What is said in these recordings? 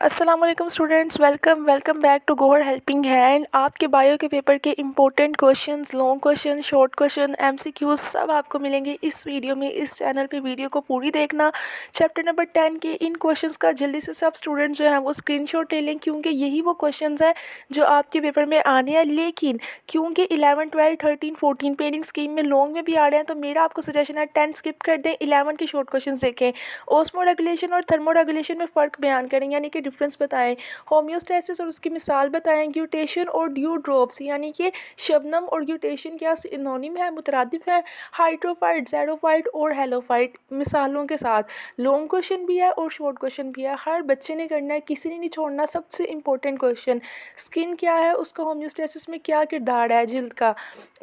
अस्सलाम वालेकुम students, welcome back to गोवर हेल्पिंग हैंड। आपके बायो के पेपर के important questions, long question, short question, MCQs सब आपको मिलेंगे इस वीडियो में। इस चैनल पे वीडियो को पूरी देखना। चैप्टर नंबर 10 के इन क्वेश्चंस का जल्दी से सब स्टूडेंट्स जो हैं वो स्क्रीनशॉट ले लें, क्योंकि यही वो क्वेश्चंस हैं जो आपके पेपर में आने हैं। लेकिन क्योंकि 11, 12, 13, 14 पेयरिंग स्कीम में लॉन्ग में भी आ रहे हैं, तो मेरा आपको सजेशन है 10 स्किप कर दें, 11 के शॉर्ट क्वेश्चन देखें। ओस्मो रेगुलेशन और थर्मो रेगुलेशन में फ़र्क बयान करें, यानी कि डिफरेंस बताएं। होम्योस्टेसिस और उसकी मिसाल बताएं। ग्यूटेशन और ड्यू ड्रॉप्स, यानी कि शबनम और ग्यूटेशन क्या सिनोनिम है, मुतरादिफ है। हाइड्रोफाइट, ज़ेरोफाइट और हेलोफाइट मिसालों के साथ। लॉन्ग क्वेश्चन भी है और शॉर्ट क्वेश्चन भी है, हर बच्चे ने करना है, किसी ने नहीं छोड़ना। सबसे इंपॉर्टेंट क्वेश्चन, स्किन क्या है, उसका होम्योस्टेसिस में क्या किरदार है जिल्द का।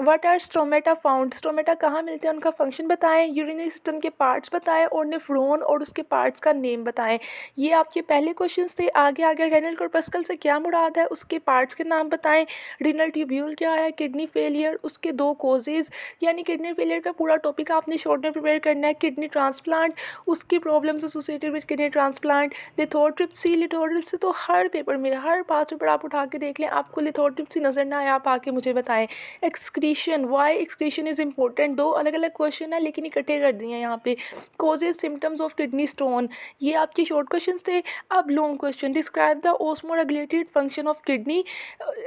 What are stomata found, stomata कहाँ मिलते हैं, उनका फंक्शन बताएं। यूरिनरी सिस्टम के पार्ट्स बताएं और नेफ्रॉन और उसके पार्ट्स का नेम बताएं। ये आपके पहले क्वेश्चंस थे। आगे रेनल कॉर्पस्कल से क्या मुराद है, उसके पार्ट्स के नाम बताएं। रीनल ट्यूब्यूल क्या है, किडनी फेलियर, उसके दो कोजेज, यानी किडनी फेलियर का पूरा टॉपिक आपने शॉर्ट में प्रिपेयर करना है। किडनी ट्रांसप्लांट, उसकी problems associated with kidney transplant. Lithotripsy, lithotripsy तो हर पेपर में, हर पाथ पेपर आप उठा के देख लें, आपको लिथोट्रिप्सी नजर ना आए, आप आके मुझे बताएं। Excretion, why excretion is important, दो अलग अलग क्वेश्चन है लेकिन इकट्ठे कर दिए हैं यहाँ पे। Causes symptoms of kidney stone, ये आपके शॉर्ट क्वेश्चन थे। अब long question, describe the osmoregulated function of kidney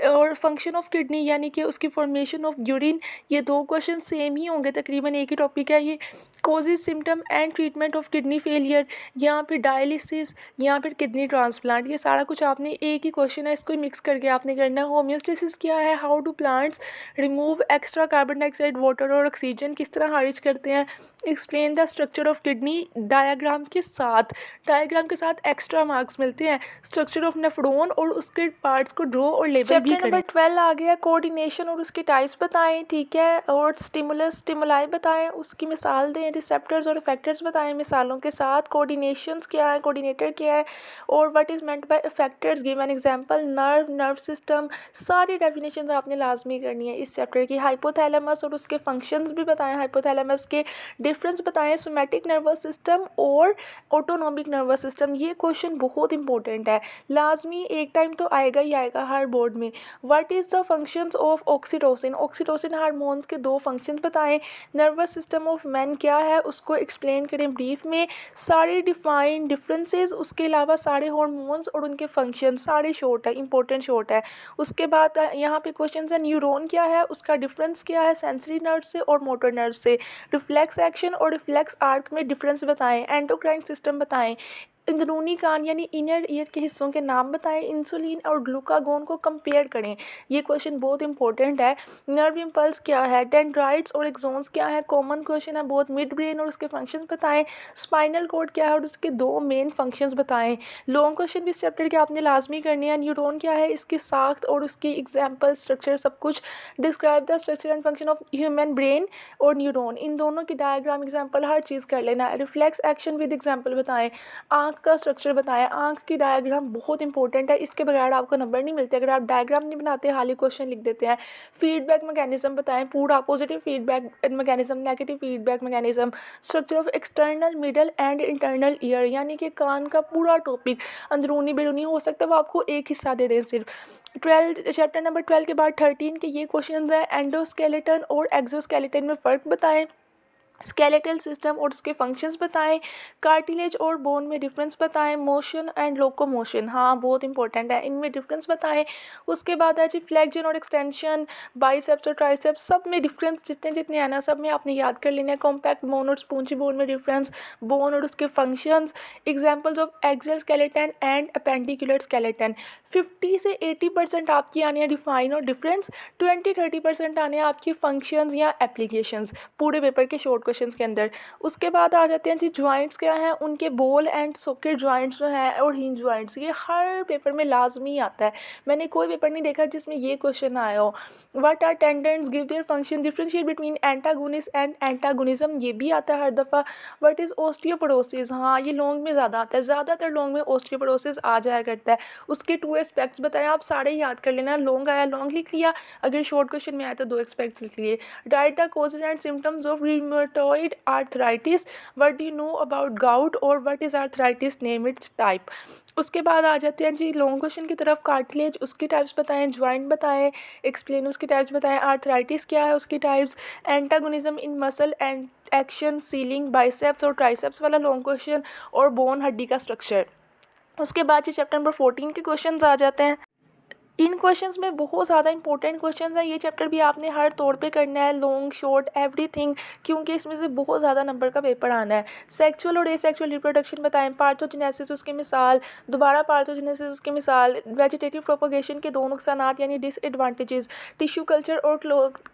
और फंक्शन ऑफ किडनी, यानी कि उसकी फॉर्मेशन ऑफ यूरिन। ये दो क्वेश्चन सेम ही होंगे, तकरीबन एक ही टॉपिक है ये। Causes symptom and treatment of kidney failure, यहाँ पे डायलिसिस या फिर किडनी ट्रांसप्लांट, ये सारा कुछ आपने एक ही क्वेश्चन है, इसको मिक्स करके आपने करना है। होम्योस्टेसिस क्या है, how do plants remove extra carbon dioxide, water और ऑक्सीजन किस तरह खारिज करते हैं। Explain the structure of kidney, diagram के साथ, डायग्राम के साथ एक्स्ट्रा मार्क्स मिलते हैं। स्ट्रक्चर ऑफ नेफ्रॉन और उसके पार्ट्स को ड्रॉ और लेबल भी करें। नंबर 12 आ गया, कोऑर्डिनेशन और उसकी टाइप्स बताएं, ठीक है। और स्टिमुलस, स्टिमुलाई बताएं, उसकी मिसाल दें। रिसेप्टर्स और इफेक्टर्स बताएं मिसालों के साथ। कोऑर्डिनेशंस क्या है, कोऑर्डिनेटर क्या है, और what is meant by effectors, give an example. Nerve, nerve system, सारी डेफिनेशंस आपने लाजमी करनी है इस चैप्टर की। हाइपोथैलेमस और उसके फंक्शंस भी बताएं, हाइपोथैलेमस के डिफरेंस बताएं। सोमैटिक नर्वस सिस्टम और ऑटोनॉमिक नर्वस सिस्टम, ये क्वेश्चन बहुत इंपॉर्टेंट है, लाजमी एक टाइम तो आएगा ही आएगा हर बोर्ड में। What is the functions of oxytocin, oxytocin hormones के दो फंक्शंस बताएं। नर्वस सिस्टम ऑफ मैन क्या है, उसको एक्सप्लेन करें ब्रीफ में। सारे डिफाइन डिफरेंसेस, उसके अलावा सारे हार्मोन्स और उनके फंक्शन, सारे शॉर्ट है, इंपॉर्टेंट शॉर्ट है। उसके बाद यहाँ पे क्वेश्चन है, न्यूरॉन क्या है, उसका डिफरेंस क्या है सेंसरी नर्व से और मोटर नर्व से। रिफ्लेक्स एक्शन और रिफ्लेक्स आर्क में डिफरेंस बताएं। एंडोक्राइन सिस्टम बताएं। अंदरूनी कान यानी इनर ईयर के हिस्सों के नाम बताएं। इंसुलिन और ग्लूकागोन को कंपेयर करें, ये क्वेश्चन बहुत इंपॉर्टेंट है। नर्व इम्पल्स क्या है, डेंड्राइट्स और एक्सोन्स क्या है, कॉमन क्वेश्चन है बहुत। मिड ब्रेन और उसके फंक्शंस बताएं। स्पाइनल कॉर्ड क्या है और उसके दो मेन फंक्शंस बताएं। लॉन्ग क्वेश्चन भी इस चैप्टर के आपने लाजमी करने हैं। न्यूरॉन क्या है, इसकी साख्त और उसकी एग्जाम्पल, स्ट्रक्चर, सब कुछ। Describe the structure and function of human brain और न्यूरॉन, इन दोनों की डायग्राम, एग्जाम्पल, हर चीज़ कर लेना है। रिफ्लेक्स एक्शन विद एग्जाम्पल बताएं। आँख का स्ट्रक्चर बताएं, आँख की डायग्राम बहुत इंपॉर्टेंट है, इसके बगैर आपको नंबर नहीं मिलते अगर आप डायग्राम नहीं बनाते, हाली क्वेश्चन लिख देते हैं। फीडबैक मैकेनिज्म बताएं पूरा, positive feedback mechanism, negative feedback mechanism. Structure of external, middle and internal ear, यानी कि कान का पूरा टॉपिक, अंदरूनी बैरूनी, हो सकता है वो आपको एक हिस्सा दे दें सिर्फ। 12, चैप्टर नंबर 12 के बाद 13 के ये क्वेश्चन है। एंडोस्केलेटन और एक्सोस्केलेटन में फ़र्क बताएं। स्केलेटल सिस्टम और उसके फंक्शंस बताएं। कार्टिलेज और बोन में डिफरेंस बताएं। मोशन एंड लोकोमोशन, हाँ बहुत इंपॉर्टेंट है, इनमें डिफरेंस बताएं। उसके बाद है जी फ्लेक्जन और एक्सटेंशन, बाइसेप्स और ट्राइसेप्स, सब में डिफरेंस जितने जितने हैं ना, सब में आपने याद कर लेना है। कॉम्पैक्ट बोन और स्पॉन्जी बोन में डिफरेंस, बोन और उसके functions. Examples of axial skeleton and appendicular skeleton. 50 से 80% आपकी आने हैं डिफाइन और डिफरेंस, 20-30% आने हैं आपकी फंक्शंस या एप्लीकेशंस पूरे पेपर के शॉर्ट क्वेश्चंस के अंदर। उसके बाद आ जाते हैं जी जॉइंट्स क्या हैं, उनके बॉल एंड सॉकेट जॉइंट्स जो हैं और हिंज जॉइंट्स, ये हर पेपर में लाजमी आता है, मैंने कोई पेपर नहीं देखा जिसमें ये क्वेश्चन आया हो। What are tendons, give their function, differentiate between antagonist and antagonism, ये भी आता है हर दफ़ा। व्हाट इज़ ऑस्टियोपोरोसिस, हाँ ये लॉन्ग में ज़्यादा आता है, ज़्यादातर लॉन्ग में ऑस्टियोपोरोसिस आ जाया करता है। उसके 2 एस्पेक्ट्स बताएं, आप सारे याद कर लेना। लॉन्ग आया लॉन्ग लिख लिया, अगर शॉर्ट क्वेश्चन में आया तो 2 एस्पेक्ट्स लिख लिए। Write the causes and symptoms of rheumatoid arthritis, what do you know about gout और what is arthritis, name its type. उसके बाद आ जाते हैं जी लॉन्ग क्वेश्चन की तरफ। कार्टिलेज, उसकी टाइप्स बताएं। ज्वाइंट बताएं। एक्सप्लेन, उसकी टाइप्स बताएं। आर्थराइटिस क्या है, उसकी types. Antagonism in muscle and action, ceiling, biceps और ट्राइसेप्स वाला लॉन्ग क्वेश्चन, और बोन, हड्डी का स्ट्रक्चर। उसके बाद जी चैप्टर नंबर 14 के क्वेश्चंस आ जाते हैं। इन क्वेश्चंस में बहुत ज़्यादा इंपॉर्टेंट क्वेश्चंस हैं। ये चैप्टर भी आपने हर तौर पे करना है, लॉन्ग शॉर्ट एवरीथिंग, क्योंकि इसमें से बहुत ज़्यादा नंबर का पेपर आना है। सेक्सुअल और एसेक्सुअल रिप्रोडक्शन बताएं। पार्थोजेनेसिस उसकी मिसाल, दोबारा पार्थोजेनेसिस उसकी मिसाल। वेजिटेटिव प्रोपोगेशन के दो नुकसानात यानी डिसएडवांटेजेस। टिश्यू कल्चर और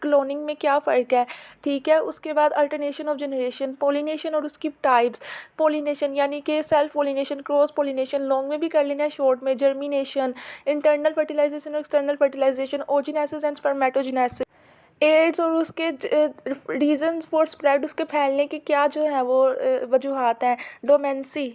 क्लोनिंग में क्या फ़र्क है, ठीक है। उसके बाद अल्टरनेशन ऑफ जनरेशन, पोलिनेशन और उसकी टाइप्स। पोलिनेशन यानी कि self pollination, cross pollination, long में भी कर लेना है, शॉर्ट में। जर्मिनेशन, इंटरनल फर्टिलाइजेशन और external fertilisation, oogenesis and spermatogenesis. AIDS और उसके रीजंस फॉर स्प्रेड, उसके फैलने के क्या जो है वो वजूहात हैं। डोमेंसी।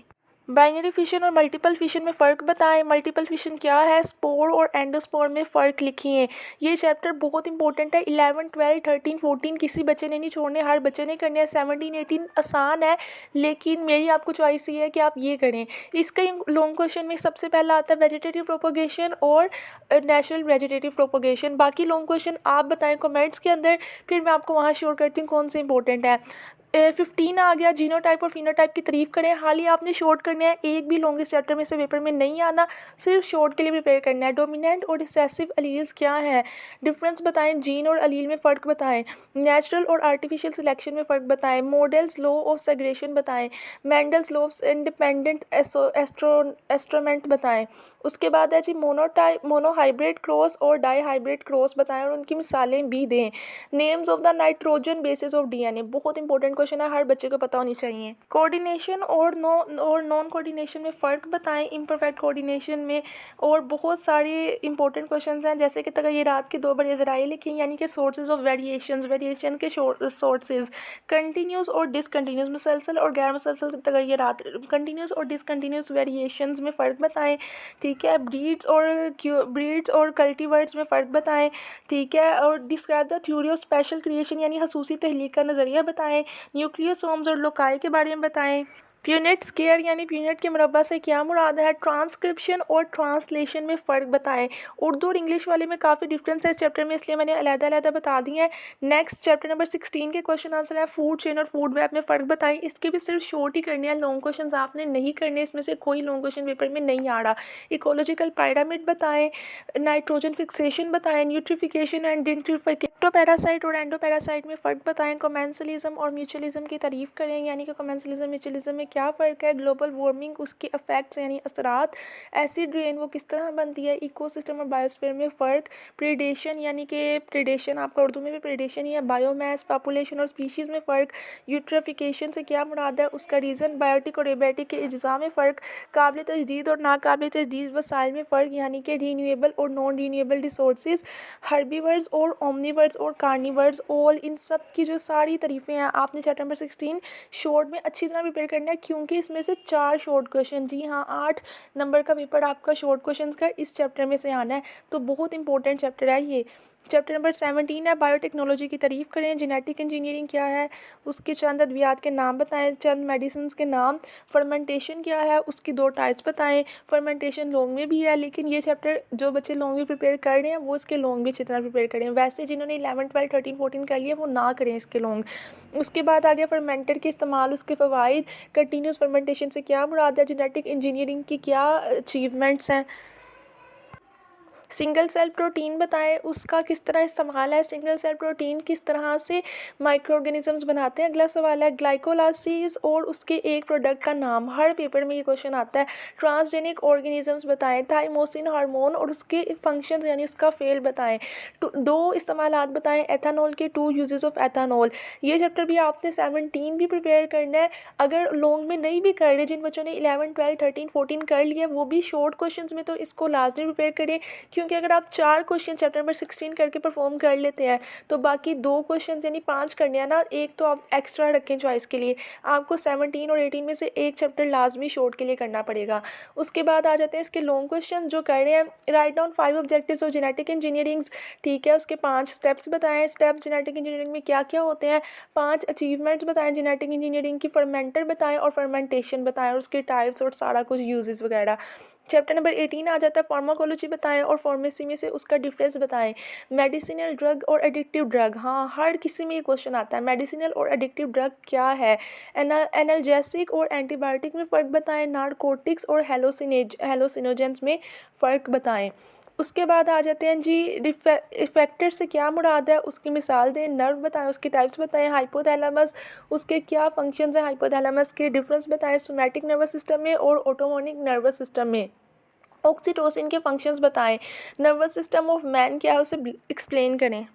बाइनरी फिशन और मल्टीपल फिशन में फ़र्क बताएं। मल्टीपल फिशन क्या है, स्पोर और एंडोस्पोर में फ़र्क लिखिए। ये चैप्टर बहुत इंपॉर्टेंट है। 11, 12, 13, 14 किसी बच्चे ने नहीं छोड़ने, हर बच्चे ने करने हैं। 17, 18 आसान है, लेकिन मेरी आपको चॉइस ये है कि आप ये करें। इसका लॉन्ग क्वेश्चन में सबसे पहला आता है वेजिटेटिव प्रोपोगेशन और नेचुरल वेजिटेटिव प्रोपोगेशन। बाकी लॉन्ग क्वेश्चन आप बताएं कमेंट्स के अंदर, फिर मैं आपको वहाँ श्योर करती हूँ कौन से इंपॉर्टेंट है। 15 आ गया, जीनोटाइप और फिनोटाइप की तारीफ करें। हाल ही आपने शॉर्ट करने हैं, एक भी लॉन्ग इस चैप्टर में से पेपर में नहीं आना, सिर्फ शॉर्ट के लिए प्रिपेयर करना है। डोमिनेंट और रिसेसिव एलील्स क्या है, डिफरेंस बताएं। जीन और एलील में फ़र्क बताएं। नेचुरल और आर्टिफिशियल सिलेक्शन में फ़र्क बताएं। मॉडल्स लॉ ऑफ सेग्रेगेशन बताएं। मेंडल्स लॉ ऑफ इंडिपेंडेंट एस्ट्रोमेंट बताएं। उसके बाद है जी मोनोहाइब्रिड क्रॉस और डाईहाइब्रिड क्रॉस बताएं और उनकी मिसालें भी दें। Names of the nitrogen bases of DNA, बहुत इंपॉर्टेंट क्वेश्चन है, हर बच्चे को पता होनी चाहिए। कोऑर्डिनेशन और नॉन कोऑर्डिनेशन में फ़र्क बताएं। इम्परफेक्ट कोऑर्डिनेशन में, और बहुत सारे इंपॉर्टेंट क्वेश्चंस हैं, जैसे कि तगय्युरात के दो बड़े ज़राए लिखें, यानी कि सोर्सेज ऑफ वेरिएशन के सोर्सेज। कंटिन्यूस और डिसकंटिन्यूस, मुसलसल और गैर मुसलसल तगय्युरात। कंटिन्यूस और डिसकंटिन्यूस वेरिएशंस में फ़र्क बताएं, ठीक है। ब्रीड्स और कल्टीवर्ड्स में फ़र्क बताएं, ठीक है। और describe the theory of special creation यानी खसूसी तहलीक का नज़रिया बताएं। न्यूक्लियोसोम्स और लोकाई के बारे में बताएं। प्यूनेट स्क्वायर यानी प्यूनेट के मुरब्बा से क्या मुराद है। ट्रांसक्रिप्शन और ट्रांसलेशन में फ़र्क बताएं। उर्दू और इंग्लिश वाले में काफ़ी डिफरेंस है इस चैप्टर में, इसलिए मैंने अलग-अलग बता दिए हैं। नेक्स्ट चैप्टर नंबर 16 के क्वेश्चन आंसर है फूड चेन और फूड वेब में फ़र्क बताएं। इसके भी सिर्फ शॉर्ट ही करने हैं, लॉन्ग क्वेश्चन आपने नहीं करने, इसमें से कोई लॉन्ग क्वेश्चन पेपर में नहीं आ रहा। इकोलॉजिकल पायरामिड बताएं। नाइट्रोजन फिक्सेशन बताएं। न्यूट्रिफिकेशन एंड डेंट्रीफिकेशन। पैरासाइट और एंडोपैरासाइट में फ़र्क बताएं। कमेंसलिज्म और म्यूचुअलिज्म की तारीफ़ करें, यानी कि कमेंसलिज्म म्यूचुअलिज्म में क्या फ़र्क है। ग्लोबल वार्मिंग, उसके इफेक्ट्स यानी असरात। एसिड रेन वो किस तरह बनती है। इकोसिस्टम और बायोस्फीयर में फ़र्क। प्रेडेशन यानी कि प्रेडेशन आपका उर्दू में भी प्रेडेशन ही है। बायोमास, पॉपुलेशन और स्पीशीज़ में फ़र्क। यूट्रिफिकेशन से क्या मुराद है, उसका रीज़न। बायोटिक और एबायोटिक के अज्जा में फ़र्क। काबिल तजदीद और नाकाबिल तजदीद वसाइल में फ़र्क, यानी कि रीन्यूएबल और नॉन रीन्यूएबल रिसोर्सेज। हर्बीवर्स और ओमनीवर्स और कार्निवर्स, ऑल इन सब की जो सारी तारीफ़ें हैं आपने चैप्टर नंबर 16 शॉर्ट में अच्छी तरह प्रिपेयर करना है, क्योंकि इसमें से 4 शॉर्ट क्वेश्चन, जी हाँ 8 नंबर का पेपर आपका शॉर्ट क्वेश्चन का इस चैप्टर में से आना है, तो बहुत इंपॉर्टेंट चैप्टर है ये। चैप्टर नंबर 17 है बायोटेक्नोलॉजी की तारीफ़ करें। जेनेटिक इंजीनियरिंग क्या है, उसके चंद अद्वियात के नाम बताएं। चंद मेडिसिन के नाम। फर्मेंटेशन क्या है, उसकी 2 टाइप्स बताएं। फर्मेंटेशन लॉन्ग में भी है, लेकिन ये चैप्टर जो बच्चे लॉन्ग में प्रिपेयर कर रहे हैं वो इसके लॉन्ग भी अच्छी तरह प्रिपेयर करें। वैसे जिन्होंने 11, 12, 13, 14 कर लिया वो ना करें इसके लॉन्ग। उसके बाद आ गया फर्मेंटर के इस्तेमाल, उसके फ़वाइद। कंटिन्यूस फर्मेंटेशन से क्या मुराद है। जेनेटिक इंजीनियरिंग की क्या अचीवमेंट्स हैं। सिंगल सेल प्रोटीन बताएं, उसका किस तरह इस्तेमाल है। सिंगल सेल प्रोटीन किस तरह से माइक्रो ऑर्गेनिजम्स बनाते हैं। अगला सवाल है ग्लाइकोलाइसिस और उसके एक प्रोडक्ट का नाम, हर पेपर में ये क्वेश्चन आता है। ट्रांसजेनिक ऑर्गेनिजम्स बताएं। थाइमोसिन हार्मोन और उसके फंक्शंस यानी उसका फेल बताएं। 2 इस्तेमालात बताएं एथानॉल के, 2 यूजेस ऑफ एथानॉल। ये चैप्टर भी आपने 17 भी प्रिपेयर करना है। अगर लॉन्ग में नहीं भी कर रहे, जिन बच्चों ने 11, 12, 13, 14 कर लिया वो भी शॉर्ट क्वेश्चन में तो इसको लाजमी प्रिपेयर करें, क्योंकि अगर आप 4 क्वेश्चन चैप्टर नंबर 16 करके परफॉर्म कर लेते हैं तो बाकी 2 क्वेश्चन यानी 5 करने हैं ना, एक तो आप एक्स्ट्रा रखें चॉइस के लिए, आपको 17 और 18 में से एक चैप्टर लाजमी शॉर्ट के लिए करना पड़ेगा। उसके बाद आ जाते हैं इसके लॉन्ग क्वेश्चन जो कर रहे हैं। Write down 5 objectives of genetic engineering, ठीक है, उसके 5 स्टेप्स बताएं। स्टेप जेनेटिक इंजीनियरिंग में क्या क्या होते हैं, 5 अचीवमेंट्स बताएं जेनेटिक इंजीनियरिंग की, फर्मेंटर बताएं और फर्मेंटेशन बताएं और उसके टाइप्स और सारा कुछ यूजेस वगैरह। चैप्टर नंबर 18 आ जाता है फार्माकोलॉजी बताएं और फार्मेसी में से उसका डिफरेंस बताएं। मेडिसिनल ड्रग और एडिक्टिव ड्रग, हाँ हर किसी में ये क्वेश्चन आता है, मेडिसिनल और एडिक्टिव ड्रग क्या है। एनाल्जेसिक और एंटीबायोटिक में फ़र्क बताएं। नारकोटिक्स और हेलोसिनोजेंस में फ़र्क बताएं। उसके बाद आ जाते हैं जी इफेक्टर से क्या मुराद है, उसकी मिसाल दें। नर्व बताएं, उसके टाइप्स बताएं। हाइपोथैलेमस, उसके क्या फंक्शंस हैं हाइपोथैलेमस के, डिफरेंस बताएं सोमैटिक नर्वस सिस्टम में और ऑटोनोमिक नर्वस सिस्टम में। ऑक्सीटोसिन के फंक्शंस बताएं। नर्वस सिस्टम ऑफ मैन क्या है उसे एक्सप्लेन करें।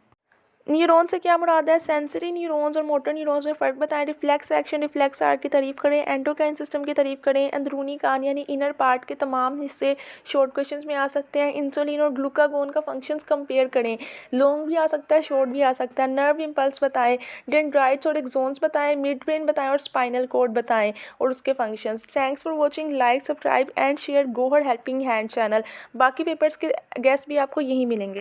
न्यूरॉन से क्या मुराद है, सेंसरी न्यूरॉन्स और मोटर न्यूरॉन्स में फ़र्क बताएं। रिफ्लेक्स एक्शन, रिफ्लेक्स आर्ट की तारीफ करें। एंडोक्राइन सिस्टम की तारीफ करें। अंदरूनी कान यानी इनर पार्ट के तमाम हिस्से शॉर्ट क्वेश्चंस में आ सकते हैं। इंसुलिन और ग्लूकागोन का फंक्शंस कंपेयर करें। लॉन्ग भी आ सकता है, शॉर्ट भी आ सकता है। नर्व इम्पल्स बताएं। डेंड्राइट्स और एक्सोन्स बताएं। मिड ब्रेन बताएं और स्पाइनल कॉर्ड बताएं और उसके functions. Thanks for watching, like subscribe and share Gohar helping hand channel. बाकी पेपर्स के गेस्ट भी आपको यहीं मिलेंगे।